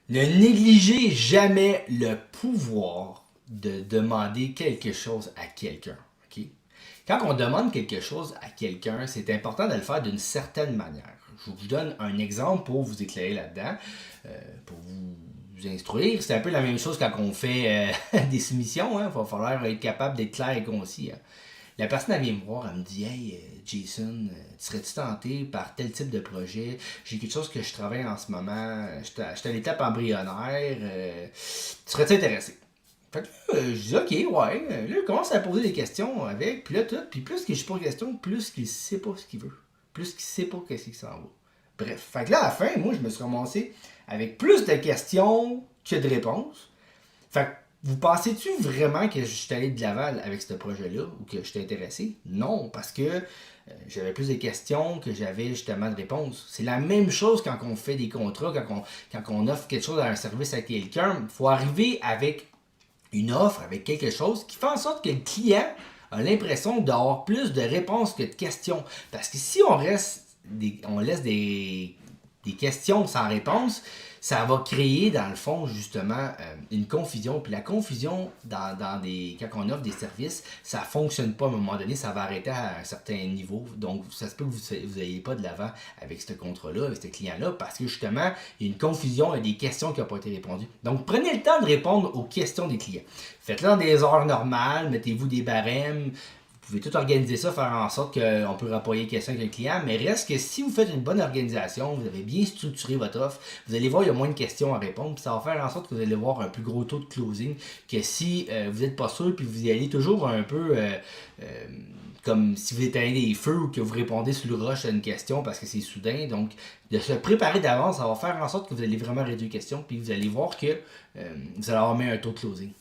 Ne négligez jamais le pouvoir de demander quelque chose à quelqu'un. OK? Quand on demande quelque chose à quelqu'un, c'est important de le faire d'une certaine manière. Je vous donne un exemple pour vous éclairer là-dedans, pour vous instruire. C'est un peu la même chose quand on fait des soumissions. Il va falloir être capable d'être clair et concis. Hein. La personne elle vient me voir, elle me dit Hey Jason, tu serais-tu tenté par tel type de projet? J'ai quelque chose que je travaille en ce moment, je suis à l'étape embryonnaire, tu serais-tu intéressé? Fait que là, je dis ok, ouais. Là, je commence à poser des questions avec, puis là, tout. Puis plus que je pose des questions, plus qu'il sait pas ce qu'il veut. Plus qu'il sait pas qu'est-ce qu'il s'en va. Bref. Fait que là, à la fin, moi, je me suis ramassé avec plus de questions que de réponses. Fait que vous pensez-tu vraiment que je suis allé de l'avant avec ce projet-là ou que je t'ai intéressé? Non, parce que j'avais plus de questions que j'avais justement de réponses. C'est la même chose quand on fait des contrats, quand on offre quelque chose à un service à quelqu'un. Il faut arriver avec une offre, avec quelque chose qui fait en sorte que le client a l'impression d'avoir plus de réponses que de questions. Parce que si on laisse des questions sans réponse, ça va créer dans le fond justement une confusion. Puis la confusion quand on offre des services, ça fonctionne pas à un moment donné, ça va arrêter à un certain niveau. Donc ça se peut que vous n'ayez pas de l'avant avec ce contrat-là, avec ce client-là, parce que justement, il y a une confusion et des questions qui n'ont pas été répondues. Donc prenez le temps de répondre aux questions des clients. Faites-le dans des heures normales, mettez-vous des barèmes, vous pouvez tout organiser ça, faire en sorte qu'on peut rapporter les questions avec le client, mais reste que si vous faites une bonne organisation, vous avez bien structuré votre offre, vous allez voir, il y a moins de questions à répondre, puis ça va faire en sorte que vous allez voir un plus gros taux de closing que si vous n'êtes pas sûr, puis vous y allez toujours un peu comme si vous éteignez des feux ou que vous répondez sur le rush à une question parce que c'est soudain. Donc, de se préparer d'avance, ça va faire en sorte que vous allez vraiment réduire les questions, puis vous allez voir que vous allez avoir mis un taux de closing.